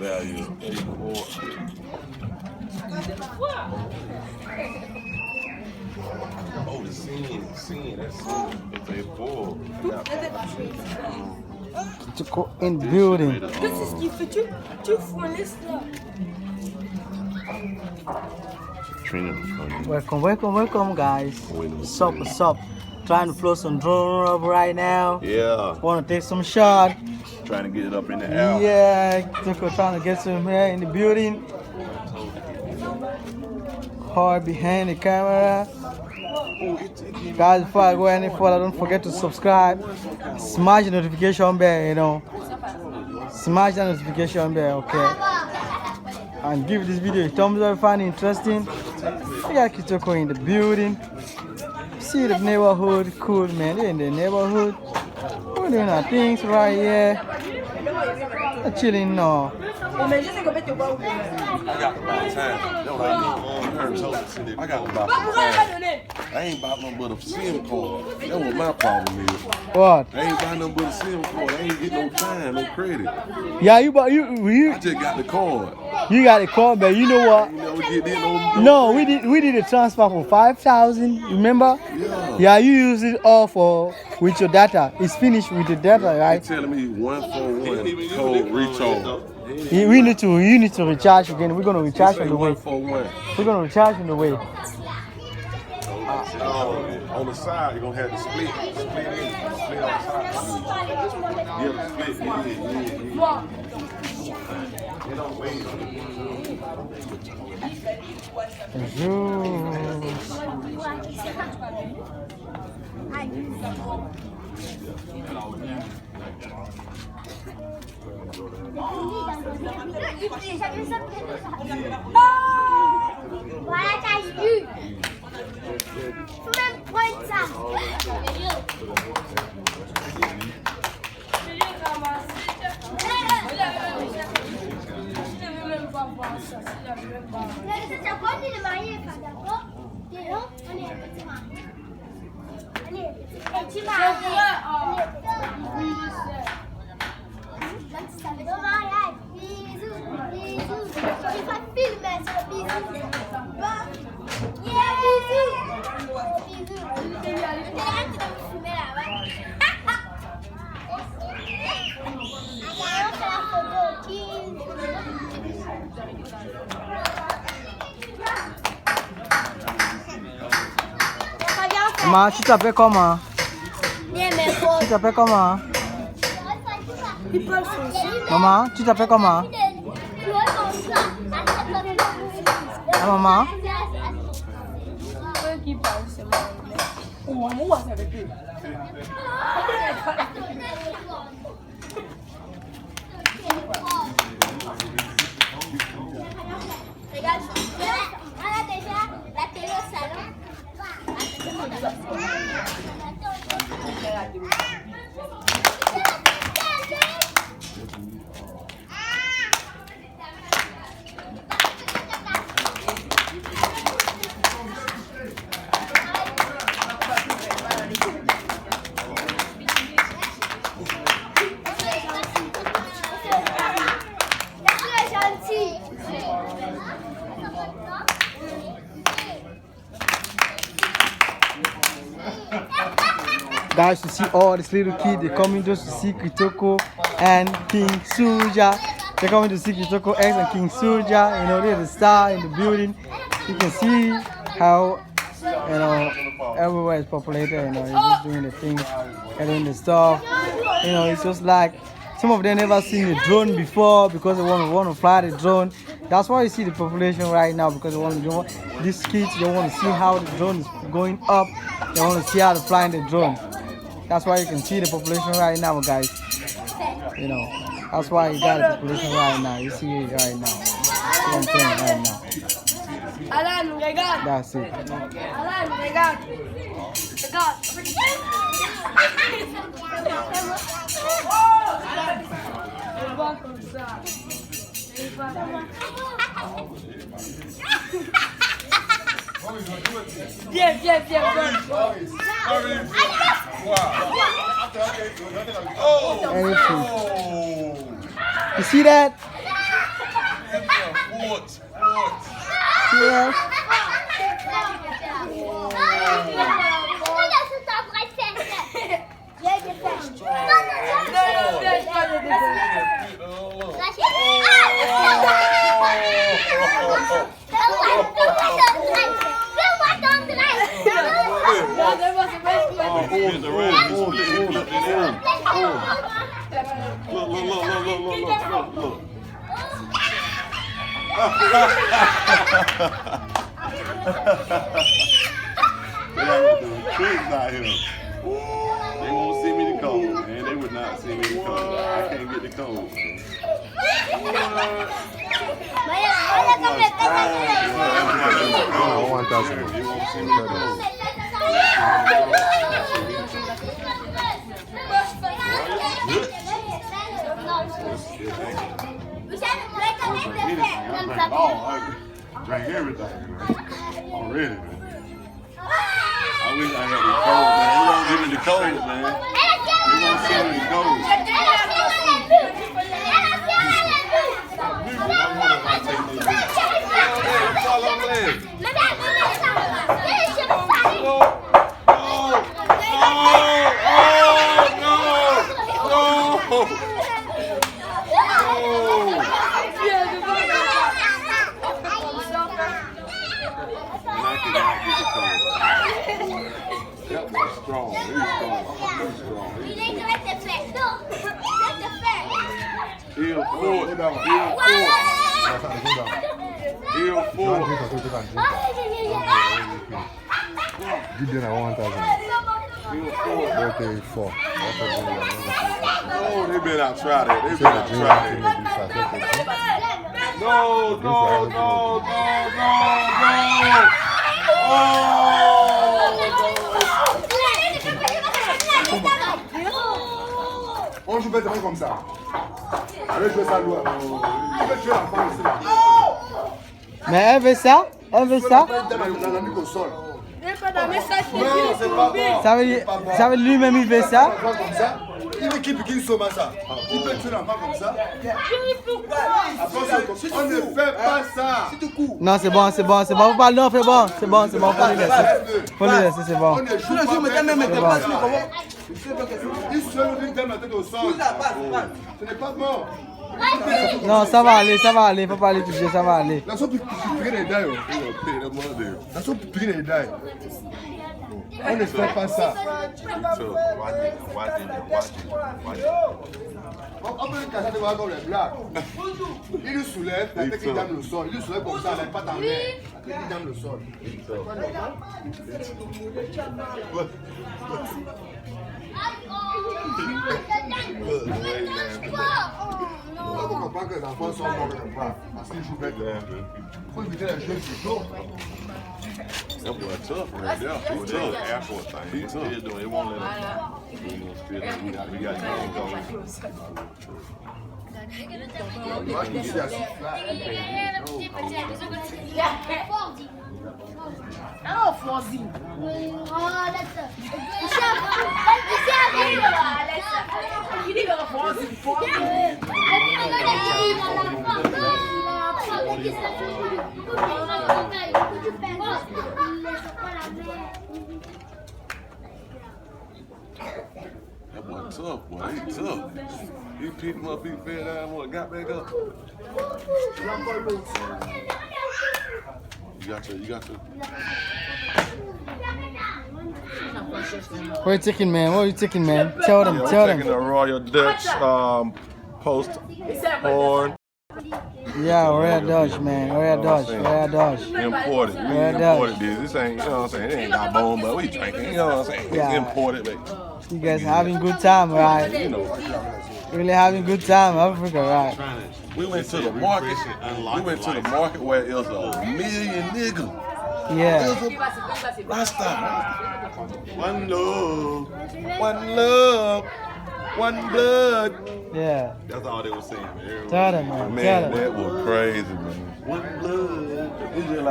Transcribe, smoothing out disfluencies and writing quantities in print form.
value of $84. Oh, the scene, that's scene. If they full. To go in the building. Qu'est-ce qu'il fait? Tu fournisses là. Welcome guys. What's up? Trying to float some drone up right now. Yeah. Want to take some shot. Trying to get it up in the air. Yeah, trying to get some here in the building. Hard behind the camera. Guys, before I go any further, don't forget to subscribe. Smash the notification bell, Smash the notification bell, okay? And give this video a thumbs up if you find it interesting. We got Kitoko in the building. See the neighborhood, cool man. They're in the neighborhood. We're doing our things right here. We're chilling now. I got to buy time. That's what I need. I got to buy time. I ain't bought nothing but a SIM card. That's what my problem is. What? I ain't buying nothing but a SIM card. I ain't getting no time, no credit. Yeah, I just got the card. You got a card, but you know what? You never get this No, we did a transfer for 5,000. Remember? Yeah. Yeah, you use it all with your data. It's finished with the data, right? They're telling me 141 code recharge. You need to recharge again. We're gonna recharge on the way. 141. We're gonna recharge on the way. On the side, you're gonna have to split in. Split on the side. Yeah, split. Yeah. You don't wait. Voilà, t'as vu. Faut même prendre ça. Maman, tu t'appelles comment? Tu t'appelles comment? Maman, tu t'appelles comment? Ah, maman? Regarde, on a déjà la télé au salon. Guys, to see all these little kids, they're coming just to see Kitoko and King Suja. They're coming to see Kitoko X and King Suja. They're the star in the building. You can see how, everywhere is populated. They're just doing the things, they're doing the stuff. It's just like some of them never seen a drone before because they want to fly the drone. That's why you see the population right now, because these kids, they want to see how the drone is going up. They want to see how they're flying the drone. That's why you can see the population right now, guys. That's why you got the population right now. You see it right now. See what I'm saying right now. Alan, regarde. That's it. Alan, regarde. Regarde. Elle va comme ça. Elle va comme ça. Viens. Anything. You see that? Cheers. Look. They are doing tricks out here. They won't see me the code, man. They would not see me the code. I can't get the code. You won't see me the code. Drink everything, man. Already, man. I wish I had the code, man. You don't give me the code, man. You don't send me the code. That was strong. He's strong. Heel forward. Heel forward. Give them a 1,000. Heel forward. Okay, 4. Oh, they better not try that. They better not try that. No. On joue bêtement comme ça. Allez jouer ça loin. Tu peux tuer l'enfant ici là. Mais elle veut ça? Elle veut ça? La nuque au sol. Ça veut dire lui-même il veut ça? Comme ça. Il équipe qui somme ça. Il peut tuer l'enfant comme ça. On ne fait pas ça. Non, c'est bon. Faut pas, non, c'est bon. Faut les laisser, c'est bon. On ne joue pas. Il se lève dans la tête au sol. Ce n'est pas mort. Non, ça va aller. Faut pas aller toucher, ça va aller. La soupe piquer les dents. La soupe piquer les dents. On ne fait pas ça. On peut le casser devant comme les blagues. Il le soulève, la tête qui dans le sol. Il le soulève comme ça, elle n'est pas dans l'air. La tête qui dans le sol. On comprend que les enfants sont morts comme ça. Parce qu'ils jouent bête. Il faut éviter les jeux plus tôt. That boy tough right there. He's tough. Airport thing. He's still doing. It won't let him. We got game going. Oh, Fozzy. That boy tough, boy. He tough. He picked him up, he fell down, what, got back up. You got your. Where you taking, man? Tell them. Taking the Royal Dutch post horn. Yeah, Royal Dutch, man. Royal Dutch. Imported. We imported this. This ain't, you know what I'm saying? It ain't Gabon, but we drinking. You know what I'm saying? It's Yeah. imported, but You guys having good time, right? you know. Really having good time, Africa, right? We went to the market. We went to the market where it was a million niggas. Yeah. Rasta. One love, one blood. Yeah. That's all they were saying, man. Tell them, man. Man, Tell them. that was crazy, man. One blood. It's just like